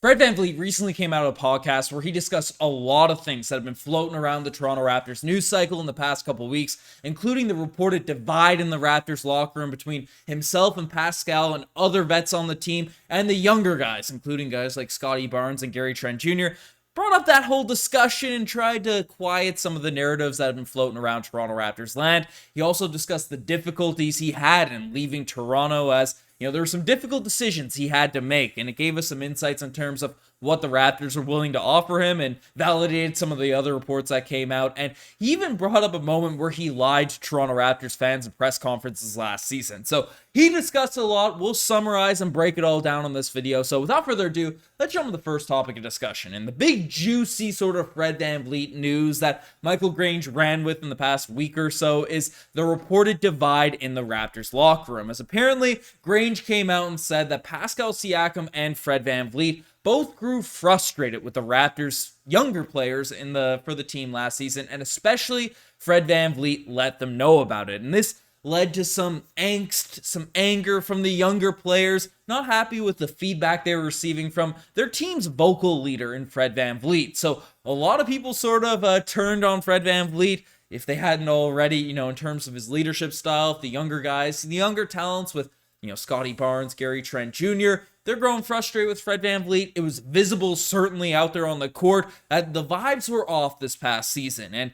Fred VanVleet recently came out of a podcast where he discussed a lot of things that have been floating around the Toronto Raptors news cycle in the past couple weeks, including the reported divide in the Raptors locker room between himself and Pascal and other vets on the team, and the younger guys, including guys like Scottie Barnes and Gary Trent Jr., brought up that whole discussion and tried to quiet some of the narratives that have been floating around Toronto Raptors land. He also discussed the difficulties he had in leaving Toronto, as there were some difficult decisions he had to make, and it gave us some insights in terms of what the Raptors were willing to offer him and validated some of the other reports that came out. And he even brought up a moment where he lied to Toronto Raptors fans in press conferences last season. So he discussed a lot. We'll summarize and break it all down on this video. So without further ado, let's jump to the first topic of discussion. And the big juicy sort of Fred VanVleet news that Michael Grange ran with in the past week or so is the reported divide in the Raptors locker room. As apparently Grange came out and said that Pascal Siakam and Fred VanVleet both grew frustrated with the Raptors' younger players for the team last season, and especially Fred VanVleet let them know about it. And this led to some angst, some anger from the younger players, not happy with the feedback they were receiving from their team's vocal leader in Fred VanVleet. So a lot of people sort of turned on Fred VanVleet, if they hadn't already, in terms of his leadership style. The younger guys, the younger talents with, Scottie Barnes, Gary Trent Jr., they're growing frustrated with Fred VanVleet. It was visible, certainly out there on the court, that the vibes were off this past season. And,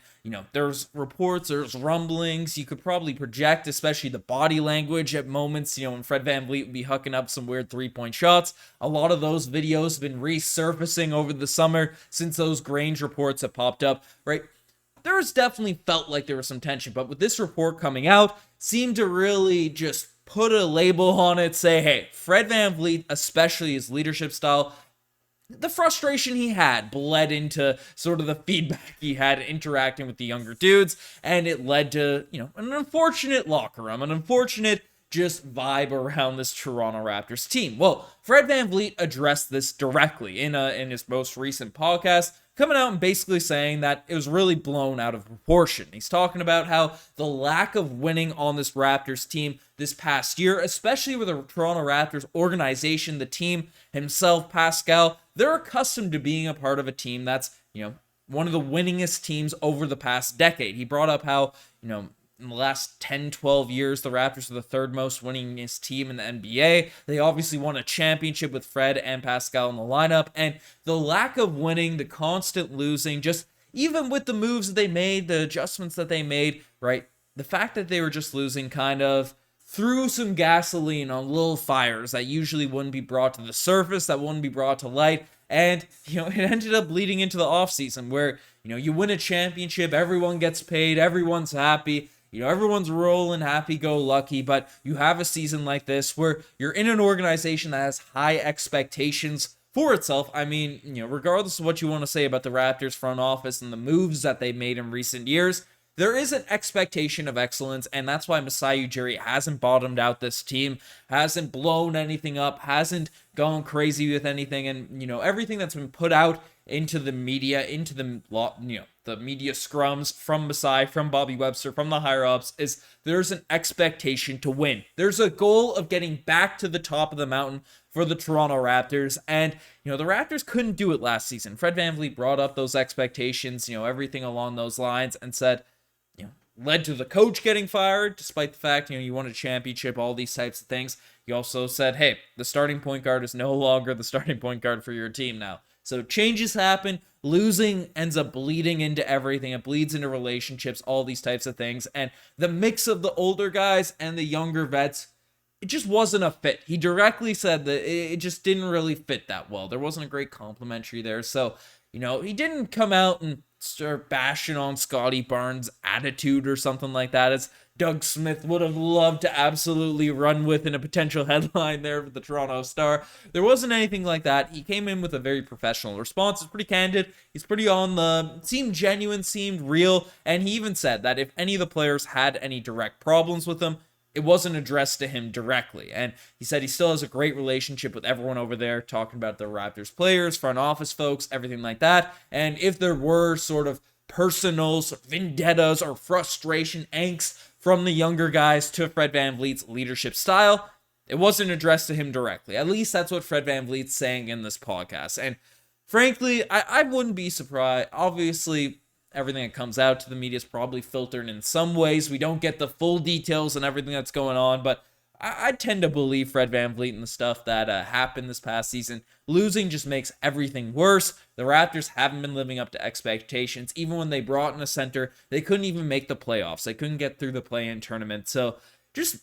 there's reports, there's rumblings. You could probably project, especially the body language at moments, when Fred VanVleet would be hucking up some weird three-point shots. A lot of those videos have been resurfacing over the summer since those Grange reports have popped up, right? There's definitely felt like there was some tension, but with this report coming out, seemed to really just put a label on it, say, hey, Fred VanVleet, especially his leadership style, the frustration he had bled into sort of the feedback he had interacting with the younger dudes, and it led to, an unfortunate locker room, an unfortunate just vibe around this Toronto Raptors team. Well, Fred VanVleet addressed this directly in his most recent podcast, coming out and basically saying that it was really blown out of proportion. He's talking about how the lack of winning on this Raptors team this past year, especially with the Toronto Raptors organization, the team himself, Pascal, they're accustomed to being a part of a team that's, one of the winningest teams over the past decade. He brought up how, in the last 10, 12 years, the Raptors are the third most winningest team in the NBA. They obviously won a championship with Fred and Pascal in the lineup. And the lack of winning, the constant losing, just even with the moves that they made, the adjustments that they made, right? The fact that they were just losing kind of threw some gasoline on little fires that usually wouldn't be brought to the surface, that wouldn't be brought to light. And, it ended up bleeding into the offseason where, you win a championship, everyone gets paid, everyone's happy. Everyone's rolling happy-go-lucky, but you have a season like this where you're in an organization that has high expectations for itself. I mean, regardless of what you want to say about the Raptors front office and the moves that they made in recent years, there is an expectation of excellence, and that's why Masai Ujiri hasn't bottomed out this team, hasn't blown anything up, hasn't gone crazy with anything, and, everything that's been put out into the media, into the media scrums from Masai, from Bobby Webster, from the higher-ups, is there's an expectation to win. There's a goal of getting back to the top of the mountain for the Toronto Raptors, and, the Raptors couldn't do it last season. Fred VanVleet brought up those expectations, everything along those lines, and said, led to the coach getting fired, despite the fact, you won a championship, all these types of things. He also said, hey, the starting point guard is no longer the starting point guard for your team now. So changes happen, losing ends up bleeding into everything. It bleeds into relationships, all these types of things. And the mix of the older guys and the younger vets, it just wasn't a fit. He directly said that it just didn't really fit that well. There wasn't a great complementary there. So, he didn't come out and start bashing on Scottie Barnes' attitude or something like that, as Doug Smith would have loved to absolutely run with in a potential headline there for the Toronto Star. There wasn't anything like that. He came in with a very professional response. It's pretty candid. He's pretty seemed genuine, seemed real, and he even said that if any of the players had any direct problems with him, it wasn't addressed to him directly. And he said he still has a great relationship with everyone over there, talking about the Raptors players, front office folks, everything like that. And if there were sort of personal vendettas or frustration, angst from the younger guys to Fred VanVleet's leadership style, it wasn't addressed to him directly. At least that's what Fred VanVleet's saying in this podcast. And frankly, I wouldn't be surprised. Obviously, everything that comes out to the media is probably filtered in some ways. We don't get the full details and everything that's going on, but I tend to believe Fred VanVleet and the stuff that happened this past season. Losing just makes everything worse. The Raptors haven't been living up to expectations. Even when they brought in a center, they couldn't even make the playoffs. They couldn't get through the play-in tournament. So just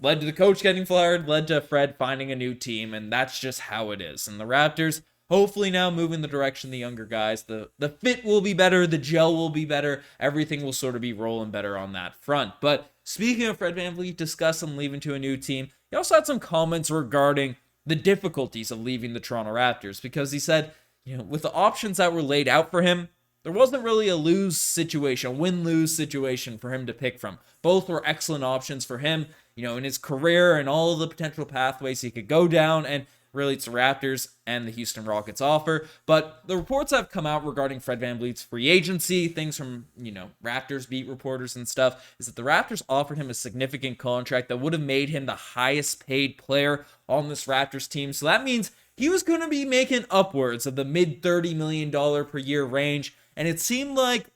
led to the coach getting fired, led to Fred finding a new team, and that's just how it is. And the Raptors hopefully now move in the direction of the younger guys. The fit will be better, the gel will be better, everything will sort of be rolling better on that front. But speaking of Fred VanVleet discussing leaving to a new team, he also had some comments regarding the difficulties of leaving the Toronto Raptors, because he said, with the options that were laid out for him, there wasn't really a lose situation, a win-lose situation for him to pick from. Both were excellent options for him, in his career and all of the potential pathways he could go down, and really it's the Raptors and the Houston Rockets offer. But the reports that have come out regarding Fred VanVleet's free agency, things from, Raptors beat reporters and stuff, is that the Raptors offered him a significant contract that would have made him the highest paid player on this Raptors team. So that means he was going to be making upwards of the mid $30 million per year range. And it seemed like,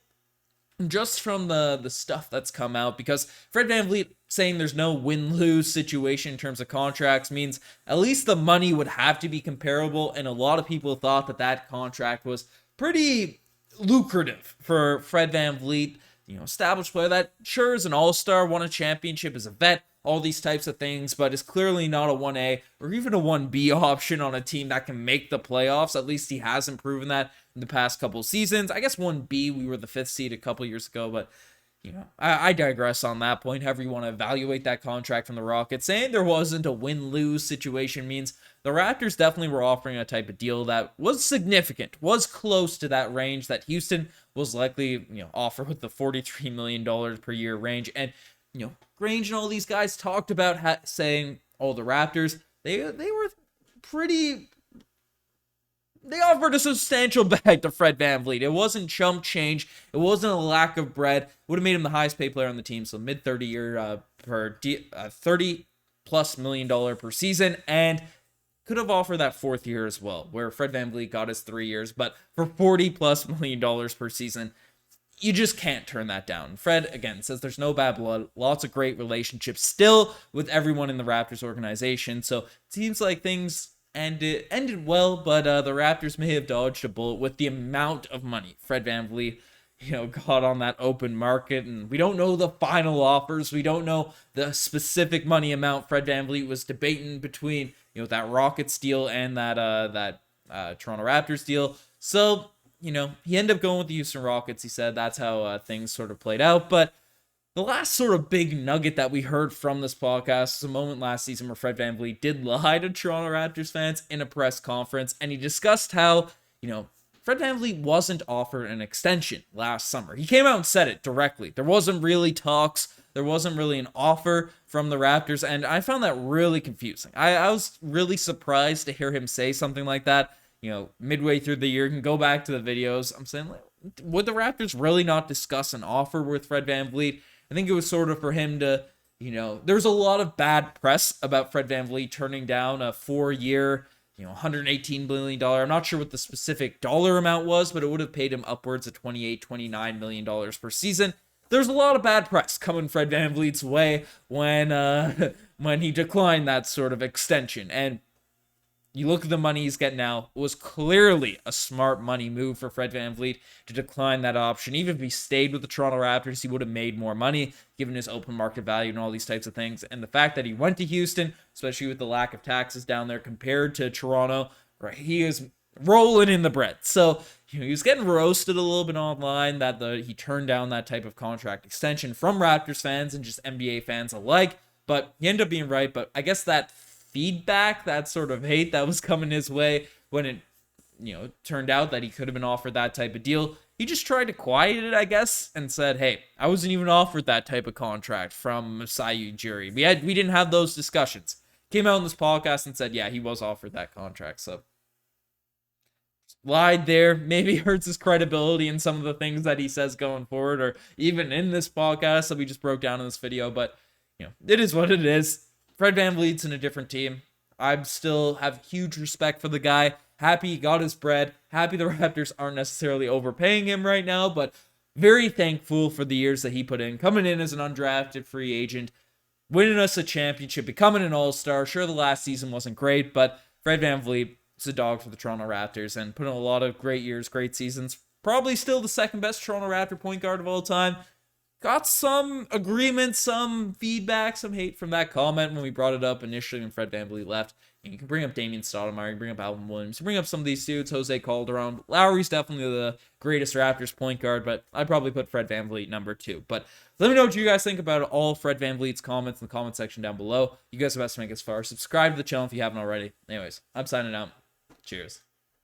just from the stuff that's come out, because Fred VanVleet saying there's no win-lose situation in terms of contracts means at least the money would have to be comparable, and a lot of people thought that contract was pretty lucrative for Fred VanVleet, established player that sure is an all-star, won a championship, is a vet, all these types of things, but is clearly not a 1A or even a 1B option on a team that can make the playoffs. At least he hasn't proven that in the past couple seasons. I guess 1B, we were the 5th seed a couple years ago, but I digress on that point. However you want to evaluate that contract from the Rockets, saying there wasn't a win-lose situation means the Raptors definitely were offering a type of deal that was significant, was close to that range that Houston was likely, offer with the $43 million per year range. And Grange and all these guys talked about saying, the Raptors, they were pretty. They offered a substantial bag to Fred VanVleet. It wasn't chump change. It wasn't a lack of bread. It would have made him the highest paid player on the team. So mid 30 plus million dollar per season, and could have offered that 4th year as well, where Fred VanVleet got his 3 years, but for $40 plus million per season. You just can't turn that down. Fred, again, says there's no bad blood. Lots of great relationships still with everyone in the Raptors organization. So it seems like things ended well, but the Raptors may have dodged a bullet with the amount of money Fred VanVleet, got on that open market. And we don't know the final offers. We don't know the specific money amount Fred VanVleet was debating between, that Rockets deal and that Toronto Raptors deal. So, he ended up going with the Houston Rockets. He said that's how things sort of played out. But the last sort of big nugget that we heard from this podcast is a moment last season where Fred VanVleet did lie to Toronto Raptors fans in a press conference. And he discussed how, Fred VanVleet wasn't offered an extension last summer. He came out and said it directly. There wasn't really talks. There wasn't really an offer from the Raptors. And I found that really confusing. I was really surprised to hear him say something like that. Midway through the year, you can go back to the videos. I'm saying, would the Raptors really not discuss an offer with Fred VanVleet? I think it was sort of for him to, there's a lot of bad press about Fred VanVleet turning down a 4-year, $118 million. I'm not sure what the specific dollar amount was, but it would have paid him upwards of $28-29 million per season. There's a lot of bad press coming Fred VanVleet's way when he declined that sort of extension. And you look at the money he's getting now, it was clearly a smart money move for Fred VanVleet to decline that option. Even if he stayed with the Toronto Raptors, he would have made more money, given his open market value and all these types of things. And the fact that he went to Houston, especially with the lack of taxes down there compared to Toronto, right, he is rolling in the bread. So, he was getting roasted a little bit online that he turned down that type of contract extension from Raptors fans and just NBA fans alike. But he ended up being right. But I guess that feedback, that sort of hate that was coming his way when it, turned out that he could have been offered that type of deal, he just tried to quiet it, I guess, and said, hey, I wasn't even offered that type of contract from Masai Ujiri. We didn't have those discussions. Came out on this podcast and said, yeah, he was offered that contract. So lied there, maybe hurts his credibility in some of the things that he says going forward, or even in this podcast that we just broke down in this video. But it is what it is. Fred VanVleet's in a different team. I still have huge respect for the guy. Happy he got his bread. Happy the Raptors aren't necessarily overpaying him right now, but very thankful for the years that he put in. Coming in as an undrafted free agent, winning us a championship, becoming an all-star. Sure, the last season wasn't great, but Fred VanVleet is a dog for the Toronto Raptors and put in a lot of great years, great seasons. Probably still the second best Toronto Raptor point guard of all time. Got some agreement, some feedback, some hate from that comment when we brought it up initially when Fred VanVleet left. And you can bring up Damian Stoudemire, you can bring up Alvin Williams, you bring up some of these dudes, Jose Calderon. Lowry's definitely the greatest Raptors point guard, but I'd probably put Fred VanVleet number 2. But let me know what you guys think about all Fred VanVleet's comments in the comment section down below. You guys are best to make it as far. Subscribe to the channel if you haven't already. Anyways, I'm signing out. Cheers.